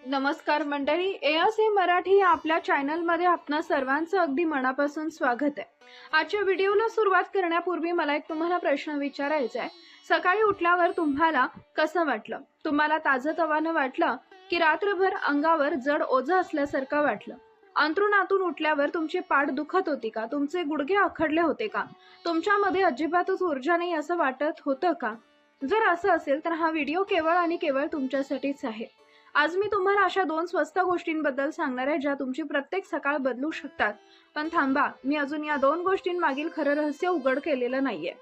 नमस्कार मंडळी, एएसए मराठी या आपल्या चॅनलमध्ये आपणा सर्वांचं अगदी मनापासून स्वागत आहे। आजच्या व्हिडिओला सुरुवात करण्यापूर्वी मला एक तुम्हाला प्रश्न विचारायचा आहे। सकाळी उठल्यावर तुम्हाला कसं वाटलं? तुम्हाला ताजंतवानं वाटलं की रात्रभर अंगावर जड ओझं असल्यासारखं वाटलं? अंथरुणातून उठल्यावर तुमची पाठ दुखत होती का? तुमचे गुडघे आखडले होते का? तुमच्यामध्ये अजिबातच ऊर्जा नाही असं वाटत होतं का? जर असं असेल तर हा व्हिडिओ केवळ आणि केवळ तुमच्यासाठीच आहे। आज मी तुम्हाला अशा दोन स्वस्त गोष्टींबद्दल सांगणार आहे ज्या तुमची प्रत्येक सकाळ बदलू शकतात। पण थांबा, मी अजून या दोन गोष्टींमागील खरं रहस्य उघड केलेलं नाहीये।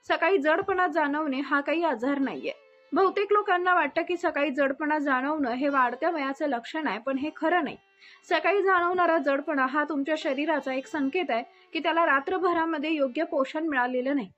सकाळी जडपणा जाणवणे हा काही आजार नाहीये। बहुतेक लोकांना वाटतं की सकाळी जडपणा जाणवणं हे वाढत्या वयाचं लक्षण आहे, पण हे खरं नाही। सकाळी जाणवणारा जडपणा हा तुमच्या शरीराचा एक संकेत आहे की त्याला रात्रभरामध्ये योग्य पोषण मिळालेलं नाही।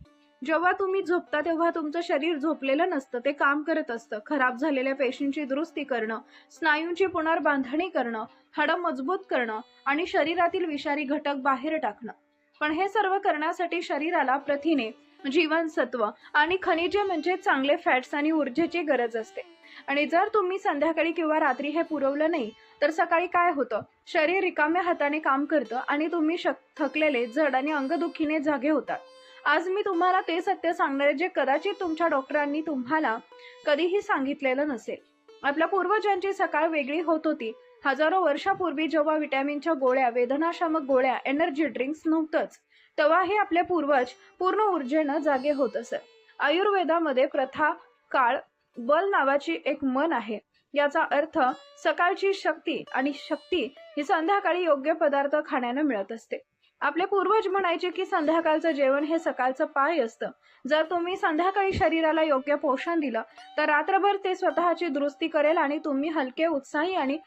जेव्हा तुम्ही झोपता तेव्हा तुमचं शरीर झोपलेलं नसतं, ते काम करत असतं। खराब झालेल्या पेशींची दुरुस्ती करणं, स्नायूंची पुनर्बांधणी करणं, हाडं मजबूत करणं आणि शरीरातील विषारी घटक बाहेर टाकणं। पण हे सर्व करण्यासाठी शरीराला प्रथिने, जीवनसत्व आणि खनिजे म्हणजे चांगले फॅट्स आणि ऊर्जेची गरज असते। आणि जर तुम्ही संध्याकाळी किंवा रात्री हे पुरवलं नाही तर सकाळी काय होतं? शरीर रिकाम्या हाताने काम करतं आणि तुम्ही थकलेले, जड आणि अंगदुखीने जागे होतात। आज मी तुम्हाला ते सत्य सांगणार आहे जे कदाचित तुमच्या डॉक्टरांनी तुम्हाला कधीही सांगितलेलं नसेल। आपल्या पूर्वजांची सकाळ वेगळी होत होती। हजारो वर्षापूर्वी जेव्हा विटॅमिनच्या गोळ्या, वेदनाशामक गोळ्या, एनर्जी ड्रिंक्स नव्हतंच, तेव्हा हे आपले पूर्वज पूर्ण ऊर्जेनं जागे होत असत। आयुर्वेदामध्ये प्रथा काळ बल नावाची एक म्हण आहे। याचा अर्थ सकाळची शक्ती आणि शक्ती ही संध्याकाळी योग्य पदार्थ खाण्याने मिळत असते। आपले पूर्वज म्हणायचे की संध्याकाळचं जेवण हे सकाळचं पाय असतं। जर तुम्ही संध्याकाळी शरीराला योग्य पोषण दिलं तर रात्रभर ते स्वतःची दुरुस्ती करेल आणि तुम्ही हलके, उत्साही आणि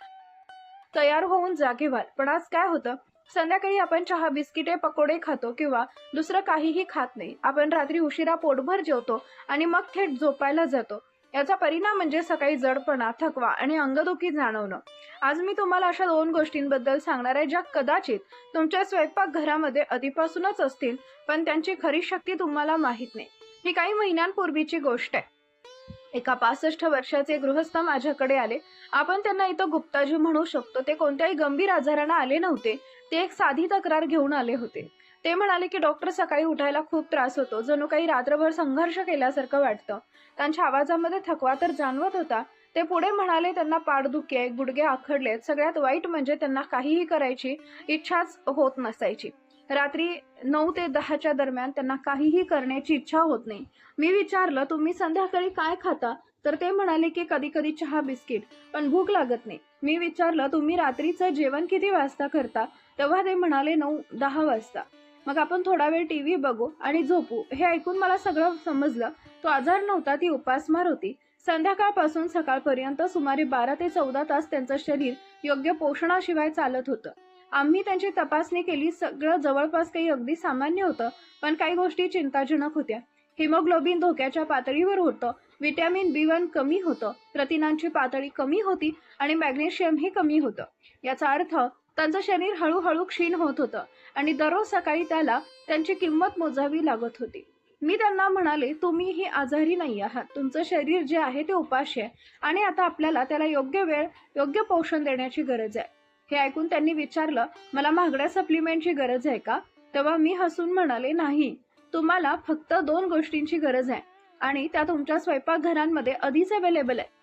तयार होऊन जागे व्हाल। पण आज काय होतं? संध्याकाळी आपण चहा, बिस्किटे, पकोडे खातो किंवा दुसरं काहीही खात नाही। आपण रात्री उशिरा पोटभर जेवतो आणि मग थेट झोपायला जातो। याचा परिणाम म्हणजे सकाळी जडपणा, थकवा आणि अंगदुखी जाणवणं। आज मी तुम्हाला अशा दोन गोष्टींबद्दल सांगणार आहे ज्या कदाचित तुमच्या स्वयंपाकघरामध्ये आधीपासूनच असतील, पण त्यांची खरी शक्ती तुम्हाला माहित नाही। ही काही महिन्यांपूर्वीची गोष्ट आहे। एका 65 वर्षाचे गृहस्थ माझ्याकडे आले। आपण त्यांना इथं गुप्ताजी म्हणू शकतो। ते कोणत्याही गंभीर आजाराने आले नव्हते, ते एक साधी तक्रार घेऊन आले होते। ते म्हणाले की डॉक्टर, सकाळी उठायला खूप त्रास होतो, जणू काही रात्रभर संघर्ष केल्यासारखं वाटतं। त्यांच्या आवाजामध्ये थकवा तर जाणवत होता। ते पुढे म्हणाले त्यांना पाठदुखी आहे, गुडघे आखडलेत, सगळ्यात वाईट म्हणजे त्यांना काहीही करायची इच्छाच होत नसायची। रात्री 9 ते 10च्या दरम्यान त्यांना काहीही करण्याची इच्छा होत नाही। मी विचारलं, तुम्ही संध्याकाळी काय खाता? तर ते म्हणाले की कधी कधी चहा, बिस्किट, पण भूक लागत नाही। मी विचारलं, तुम्ही रात्रीचं जेवण किती वाजता करता? तेव्हा ते म्हणाले 9-10 वाजता। मग आपण थोडा वेळ टीव्ही बघू आणि झोपू। हे ऐकून मला सगळं समजलं। तो आजार नव्हता, ती उपासमार होती। संध्याकाळपासून सकाळपर्यंत सुमारे 12 ते 14 तास त्यांचं शरीर योग्य पोषणाशिवाय चालत होतं। आम्ही त्यांची तपासणी केली, सगळं जवळपास काही अगदी सामान्य होतं, पण काही गोष्टी चिंताजनक होत्या। हिमोग्लोबिन धोक्याच्या पातळीवर होतं, व्हिटॅमिन B1 कमी होतं, प्रथिनांची पातळी कमी होती आणि मॅग्नेशियमही कमी होतं। याचा अर्थ त्यांचं शरीर हळूहळू क्षीण होत होतं आणि दररोज सकाळी त्याला त्यांची किंमत मोजावी लागत होती। मी त्यांना म्हणाले, तुम्ही ही आजारी नाही आहात, तुमचं शरीर जे आहे ते उपाशी आहे आणि आता आपल्याला त्याला योग्य वेळ, योग्य पोषण देण्याची गरज आहे। हे ऐकून त्यांनी विचारलं, मला महागड्या सप्लिमेंटची गरज आहे का? तेव्हा मी हसून म्हणाले, नाही, तुम्हाला फक्त 2 गोष्टींची गरज आहे आणि त्या तुमच्या स्वयंपाकघरांमध्ये आधीच अवेलेबल आहे।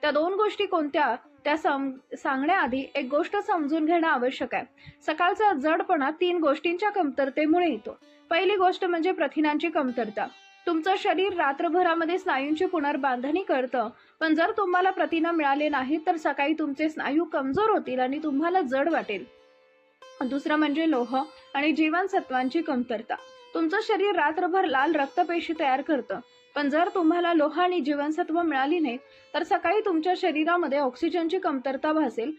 त्या 2 गोष्टी कोणत्या त्या सांगण्याआधी एक गोष्ट समजून घेणं आवश्यक आहे। सकाळचा जडपणा 3 गोष्टींच्या कमतरतेमुळे येतो। पहिली गोष्ट म्हणजे प्रथिनांची कमतरता। तुमचं शरीर रात्रभरामध्ये स्नायूंची पुनर्बांधणी करतं, पण जर तुम्हाला प्रथिने मिळाले नाही तर सकाळी तुमचे स्नायू कमजोर होतील आणि तुम्हाला जड वाटेल। दुसरं म्हणजे लोह आणि जीवनसत्वांची कमतरता। तुमचं शरीर रात्रभर लाल रक्तपेशी तयार करतं, पण जर तुम्हाला लोह आणि जीवनसत्व मिळाली नाही तर सकाळी तुमच्या शरीरामध्ये ऑक्सिजनची कमतरता भासेल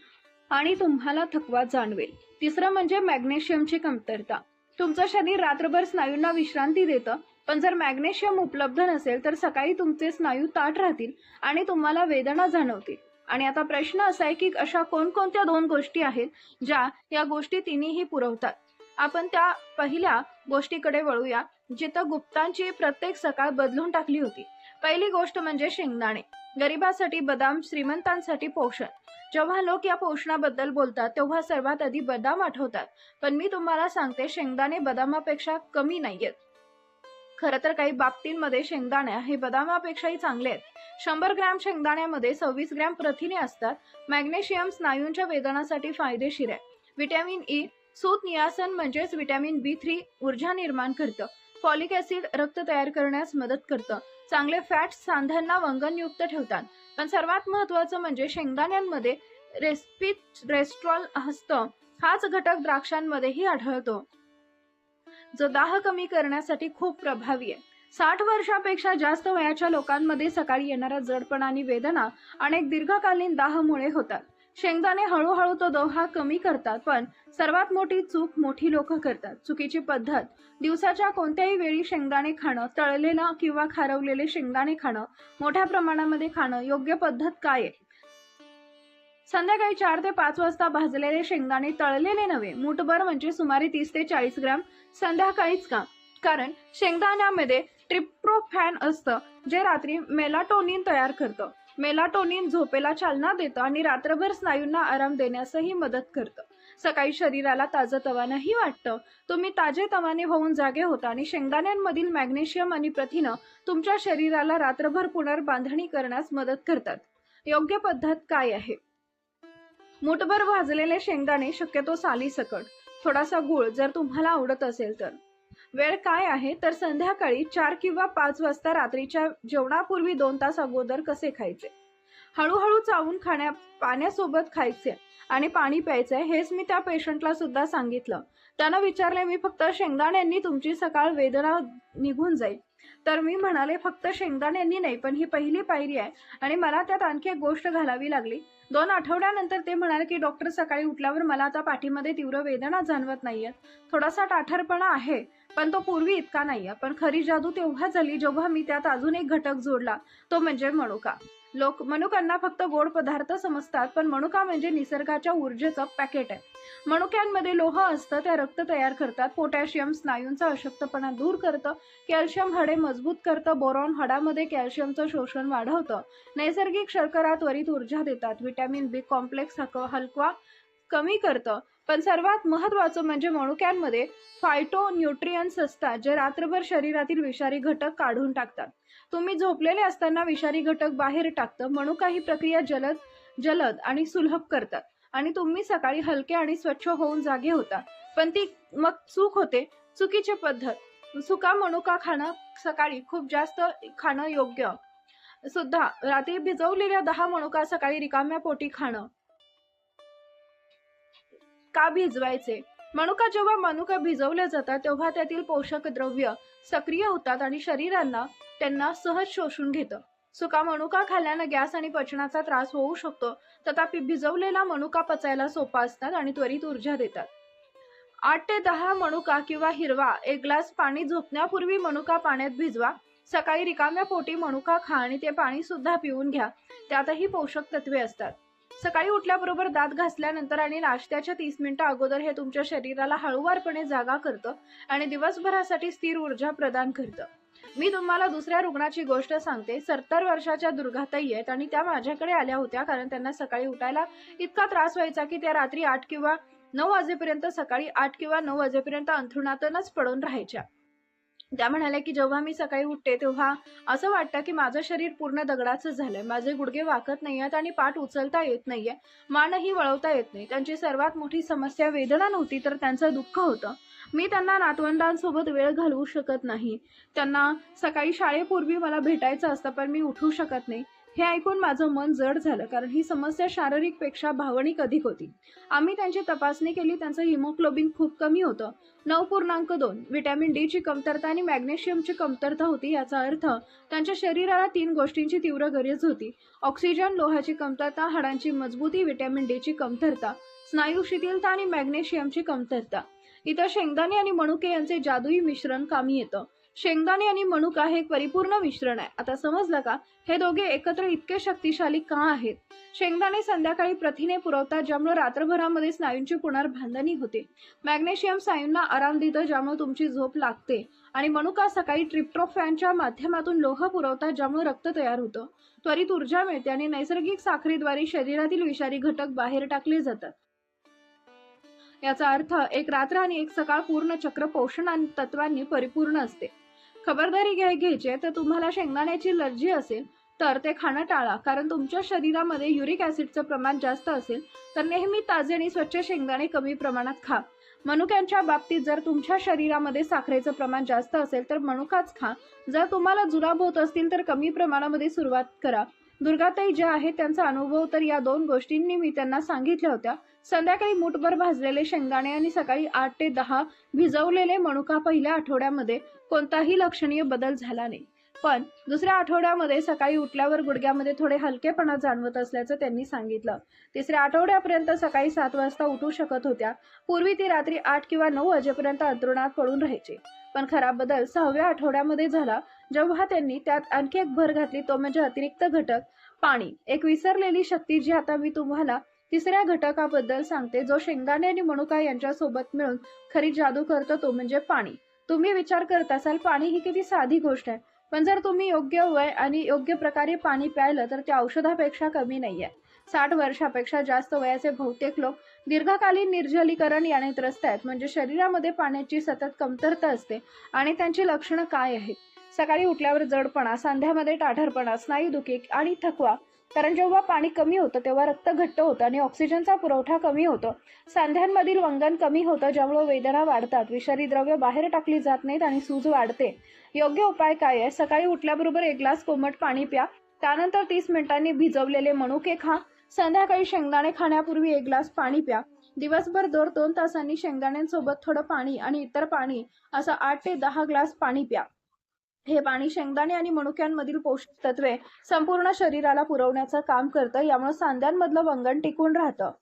आणि तुम्हाला थकवा जाणवेल। तिसरं म्हणजे मॅग्नेशियमची कमतरता। तुमचं शरीर रात्रभर स्नायूंना विश्रांती देतं, पण जर मॅग्नेशियम उपलब्ध नसेल तर सकाळी तुमचे स्नायू ताठ राहतील आणि तुम्हाला वेदना जाणवतील। आणि आता प्रश्न असा आहे की अशा कोणकोणत्या 2 गोष्टी आहेत ज्या या गोष्टी तिन्हीही पुरवतात? आपण त्या पहिल्या गोष्टीकडे वळूया, जिथं गुप्तांची प्रत्येक सकाळ बदलून टाकली होती। पहिली गोष्ट म्हणजे शेंगदाणे। गरिबांसाठी बदाम, श्रीमंतांसाठी पोषण. जेव्हा लोक या पोषणाबद्दल बोलतात तेव्हा सर्वात आधी बदाम आठवतात, पण मी तुम्हाला सांगते शेंगदाणे बदामापेक्षा कमी नाहीयेत. खरं तर काही बाबतींमध्ये शेंगदाणे हे बदामापेक्षाही चांगले आहेत. 100 ग्रॅम शेंगदाण्यामध्ये 26 ग्रॅम प्रथिने असतात. मॅग्नेशियम स्नायूंच्या वेदनासाठी फायदेशीर आहे. व्हिटॅमिन ई सूत नियासन म्हणजेच व्हिटॅमिन B3 ऊर्जा निर्माण करतं. फॉलिक ऍसिड रक्त तयार करण्यास मदत करतं. चांगले फॅट्स सांध्यांना वंगणयुक्त ठेवतात. पण सर्वात महत्त्वाचं म्हणजे शेंगदाण्यांमध्ये रेस्पिरेस्ट्रॉल असतं. हाच घटक द्राक्षांमध्येही आढळतो, जो दाह कमी करण्यासाठी खूप प्रभावी आहे. 60 वर्षापेक्षा जास्त वयाच्या लोकांमध्ये सकाळी येणारा जडपणा आणि वेदना अनेक दीर्घकालीन दाहामुळे होतात. शेंगदाणे हळूहळू तो दाह कमी करतात, पण सर्वात मोठी चूक मोठी लोक करतात. चुकीची पद्धत: दिवसाच्या कोणत्याही वेळी शेंगदाणे खाणं, तळलेलं किंवा खारवलेले शेंगदाणे खाणं, मोठ्या प्रमाणामध्ये खाणं योग्य पद्धत काय आहे? संध्याकाळी 4 ते 5 वाजता भाजलेले शेंगदाणे, तळलेले नव्हे. मूठभर म्हणजे सुमारे 30 ते 40 ग्रॅम. संध्याकाळीच का? कारण शेंगदाण्यामध्ये ट्रिप्टोफॅन असतं, जे रात्री मेलाटोनिन तयार करतं. मेलाटोनिन झोपेला चालना देतं आणि रात्रभर स्नायूंना आराम देण्यासही मदत करतं. सकाळी शरीराला ताजंतवानंही वाटतं. तुम्ही ताजेतवाने होऊन जागे होता आणि शेंगदाण्यांमधील मॅग्नेशियम आणि प्रथिनं तुमच्या शरीराला रात्रभर पुनर्बांधणी करण्यास मदत करतात. योग्य पद्धत काय आहे? मूठभर भाजलेले शेंगदाणे, शक्यतो सालीसकट. थोडासा गूळ जर तुम्हाला आवडत असेल तर. वेळ काय आहे तर संध्याकाळी 4 किंवा 5 वाजता, रात्रीच्या जेवणापूर्वी 2 तास अगोदर. कसे खायचे? हळूहळू चावून पाण्यासोबत खायचे आणि पाणी प्यायचंय. हेच मी त्या पेशंटला सुद्धा सांगितलं. त्यानं विचारले, मी फक्त शेंगदाण्यांनी तुमची सकाळ वेदना निघून जाईल? तर मी म्हणाले, फक्त शेंगदाण्यांनी नाही, पण ही पहिली पायरी आहे. आणि मला त्यात आणखी एक गोष्ट घालावी लागली. 2 आठवड्यानंतर ते म्हणाले की डॉक्टर, सकाळी उठल्यावर मला आता पाठीमध्ये तीव्र वेदना जाणवत नाहीये. थोडासा ताठरपणा आहे, पण तो पूर्वी इतका नाहीये. पण खरी जादू तेव्हा झाली जेव्हा मी त्यात अजून एक घटक जोडला, तो म्हणजे मनुका. लोक मनुकांना फक्त गोड पदार्थ समजतात, पण मनुका म्हणजे निसर्गाच्या ऊर्जेचं पॅकेट आहे. मनुक्यांमध्ये लोह असतं, त्या रक्त तयार करतात. पोटॅशियम स्नायूंचा अशक्तपणा दूर करतं. कॅल्शियम हाडे मजबूत करतं. बोरॉन हाडामध्ये कॅल्शियमचं शोषण वाढवतं. नैसर्गिक शर्करा त्वरित ऊर्जा देतात. व्हिटॅमिन बी कॉम्प्लेक्स हलका कमी करतं. पण सर्वात महत्त्वाचं म्हणजे मनुक्यांमध्ये फायटो न्यूट्रियन्स असतात, जे रात्रभर शरीरातील विषारी घटक काढून टाकतात. तुम्ही झोपलेले असताना विषारी घटक बाहेर टाकतं. मनुका ही प्रक्रिया जलद आणि सुलभ करतात आणि तुम्ही सकाळी हलके आणि स्वच्छ होऊन जागे होता. पण ती मग चूक होते. चुकीची पद्धत: सुका मनुका खाणं, सकाळी खूप जास्त खाणं योग्य सुद्धा. रात्री भिजवलेल्या 10 मनुका सकाळी रिकाम्या पोटी खाणं. का भिजवायचे? जेव्हा मनुका भिजवल्या जातात तेव्हा त्यातील पोषक द्रव्य सक्रिय होतात आणि शरीरांना त्यांना सहज शोषून घेतं. सुका मनुका खाल्ल्यानं गॅस आणि पचनाचा त्रास होऊ शकतो. तथापि भिजवलेला मनुका पचायला सोपा असतात आणि त्वरित ऊर्जा देतात. 8 ते 10 मनुका किंवा हिरवा 1 ग्लास पाणी. झोपण्यापूर्वी मनुका पाण्यात भिजवा. सकाळी रिकाम्या पोटी मनुका खा आणि ते पाणी सुद्धा पिऊन घ्या. त्यातही पोषक तत्वे असतात. सकाळी उठल्याबरोबर दात घासल्यानंतर आणि नाश्त्याच्या 30 मिनिटं अगोदर हे तुमच्या शरीराला हळूवारपणे जागा करतं आणि दिवसभरासाठी स्थिर ऊर्जा प्रदान करतं. मी तुम्हाला दुसऱ्या रुग्णाची गोष्ट सांगते. 70 वर्षाच्या दुर्गाताई आहेत आणि त्या माझ्याकडे आल्या होत्या कारण त्यांना सकाळी उठायला इतका त्रास व्हायचा की त्या रात्री 8 किंवा 9 वाजेपर्यंत, सकाळी 8 किंवा 9 वाजेपर्यंत अंथरुणातच पडून राहायच्या. त्या म्हणाल्या की जेव्हा मी सकाळी उठते तेव्हा असं वाटतं की माझं शरीर पूर्ण दगडाचं झालंय. माझे गुडघे वाकत नाहीयेत आणि पाठ उचलता येत नाहीये. मानही वळवता येत नाही. त्यांची सर्वात मोठी समस्या वेदना नव्हती, तर त्यांचं दुःख होतं. मी त्यांना नातवंडांसोबत वेळ घालवू शकत नाही. त्यांना सकाळी शाळेपूर्वी मला भेटायचं असतं, पण मी उठू शकत नाही. हे ऐकून माझं मन जड झालं, कारण ही समस्या शारीरिक पेक्षा भावनिक अधिक होती. आम्ही त्यांची तपासणी केली. त्यांचं हिमोग्लोबिन खूप कमी होतं, 9.2. व्हिटॅमिन डी ची कमतरता आणि मॅग्नेशियमची कमतरता होती. याचा अर्थ त्यांच्या शरीराला 3 गोष्टींची तीव्र गरज होती: ऑक्सिजन, लोहाची कमतरता, हाडांची मजबूती, व्हिटॅमिन डी ची कमतरता, स्नायू शिथिलता आणि मॅग्नेशियमची कमतरता. इथं शेंगदाणे आणि मनुके यांचे जादुई मिश्रण कामी येतं. शेंगदाणे आणि मनुका हे एक परिपूर्ण मिश्रण आहे. आता समजलं का हे दोघे एकत्र इतके शक्तिशाली का आहेत? शेंगदाणे संध्याकाळी प्रथिने पुरवतात, ज्यामुळे रात्रभरामध्ये स्नायूंची पुनर्बांधणी होते. मॅग्नेशियम स्नायूंना आराम देतं, ज्यामुळे तुमची झोप लागते. आणि मनुका सकाळी ट्रिप्टोफॅनच्या माध्यमातून लोह पुरवतात, ज्यामुळे रक्त तयार होतं, त्वरित ऊर्जा मिळते आणि नैसर्गिक साखरेद्वारे शरीरातील विषारी घटक बाहेर टाकले जातात. याचा अर्थ एक रात्र आणि एक सकाळ पूर्ण चक्र पोषण आणि तत्वांनी परिपूर्ण असते. खबरदारी घ्यायची तर तुम्हाला शेंगदाण्याची अलर्जी असेल तर ते खाणं टाळा, कारण तुमच्या शरीरामध्ये युरिक ऍसिडचं प्रमाण जास्त असेल तर नेहमी ताजे आणि स्वच्छ शेंगदाणे कमी प्रमाणात खा. मनुक्यांच्या बाबतीत जर तुमच्या शरीरामध्ये साखरेचं प्रमाण जास्त असेल तर मनुकाच खा. जर तुम्हाला जुलाब होत असतील तर कमी प्रमाणामध्ये सुरुवात करा. दुर्गाताई ज्या आहेत त्यांचा अनुभव तर या दोन गोष्टींनी मी त्यांना सांगितल्या होत्या. संध्याकाळी मूठभर भाजलेले शेंगदाणे आणि सकाळी 8 ते 10 भिजवलेले मनुका पहिल्या आठवड्यामध्ये कोणताही लक्षणीय बदल झाला नाही, पण दुसऱ्या आठवड्यामध्ये सकाळी उठल्यावर गुडघ्यामध्ये थोडे हलकेपणा जाणवत असल्याचं त्यांनी सांगितलं. तिसऱ्या आठवड्यापर्यंत सकाळी 7 वाजता उठू शकत होत्या. पूर्वी ती रात्री 8 किंवा 9 वाजेपर्यंत अंथरुणात पडून राहायची. पण खरा बदल 6व्या आठवड्यामध्ये झाला, जेव्हा त्यांनी त्यात आणखी एक भर घातली, तो म्हणजे अतिरिक्त घटक पाणी. एक विसरलेली शक्ती जी आता मी तुम्हाला तिसऱ्या घटकाबद्दल सांगते, जो शेंगदाणे आणि मनुका यांच्यासोबत मिळून खरी जादू करतो, तो म्हणजे पाणी. तुम्ही विचार करत असाल पाणी ही किती साधी गोष्ट आहे, पण जर तुम्ही योग्य वय आणि योग्य प्रकारे पाणी प्यायलं तर ते औषधापेक्षा कमी नाहीये. 60 वर्षापेक्षा जास्त वयाचे बहुतेक लोक दीर्घकालीन निर्जलीकरण याने त्रस्त आहेत, म्हणजे शरीरामध्ये पाण्याची सतत कमतरता असते. आणि त्यांची लक्षणं काय आहेत? सकाळी उठल्यावर जडपणा, सांध्यामध्ये टाढरपणा, स्नायूदुखी आणि थकवा, कारण जेव्हा पाणी कमी होतं तेव्हा रक्त घट्ट होतं आणि ऑक्सिजनचा पुरवठा कमी होतो. सांध्यांमधील वंगण कमी होतं, ज्यामुळे वेदना वाढतात, विषारी द्रव्य बाहेर टाकली जात नाहीत आणि सूज वाढते. योग्य उपाय काय आहे? सकाळी उठल्याबरोबर 1 ग्लास कोमट पाणी प्या. त्यानंतर 30 मिनिटांनी भिजवलेले मनुके खा. संध्याकाळी शेंगदाणे खाण्यापूर्वी 1 ग्लास पाणी प्या. दिवसभर दर 2 तासांनी शेंगदाण्यांसोबत थोडं पाणी आणि इतर पाणी असं 8 ते 10 ग्लास पाणी प्या. हे पाणी शेंगदाणे आणि मनुक्यांमधील पोषक तत्वे संपूर्ण शरीराला पुरवण्याचं काम करतं. यामुळे सांध्यांमधलं वंगण टिकून राहतं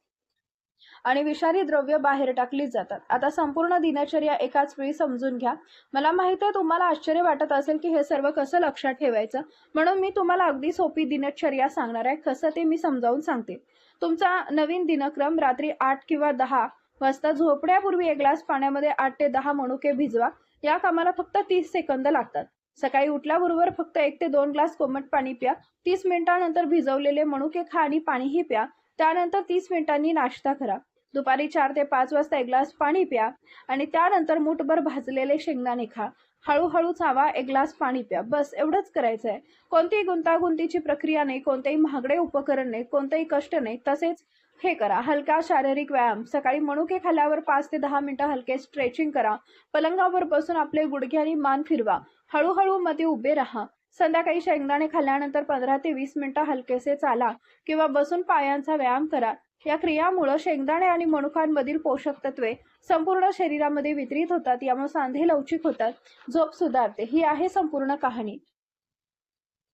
आणि विषारी द्रव्य बाहेर टाकली जातात. आता संपूर्ण दिनचर्या एकाच वेळी समजून घ्या. मला माहिती आहे तुम्हाला आश्चर्य वाटत असेल की हे सर्व कसं लक्षात ठेवायचं, म्हणून मी तुम्हाला अगदी सोपी दिनचर्या सांगणार आहे. कसं ते मी समजावून सांगते. तुमचा नवीन दिनक्रम: रात्री 8 किंवा 10 वाजता झोपण्यापूर्वी 1 ग्लास पाण्यामध्ये 8 ते 10 मनुके भिजवा. या कामाला फक्त 30 सेकंद लागतात. सकाळी उठल्याबरोबर फक्त 1 ते 2 ग्लास कोमट पाणी प्या. 30 मिनिटांनंतर भिजवलेले मनुके खा आणि पाणीही प्या. त्यानंतर 30 मिनिटांनी नाश्ता करा. दुपारी 4 ते 5 वाजता 1 ग्लास पाणी प्या आणि त्यानंतर मूठभर भाजलेले शेंगदाणे खा. हळूहळू चावा, 1 ग्लास पाणी प्या. बस एवढंच करायचं आहे. कोणतीही गुंतागुंतीची प्रक्रिया नाही, कोणतेही महागडे उपकरण नाही, कोणतेही कष्ट नाही. तसेच हे करा: हलका शारीरिक व्यायाम. सकाळी मनुके खाल्ल्यावर 5 ते 10 मिनिटं हलके स्ट्रेचिंग करा. पलंगावर बसून आपले गुडघे आणि मान फिरवा. हळूहळू मध्ये उभे राहा. संध्याकाळी शेंगदाणे खाल्ल्यानंतर 15 ते 20 मिनिटं हलकेसे चाला किंवा बसून पायांचा व्यायाम करा. या क्रियामुळे शेंगदाणे आणि मनुकांमधील पोषक तत्वे संपूर्ण शरीरामध्ये वितरित होतात. यामुळे सांधे लवचिक होतात, झोप सुधारते. ही आहे संपूर्ण कहाणी.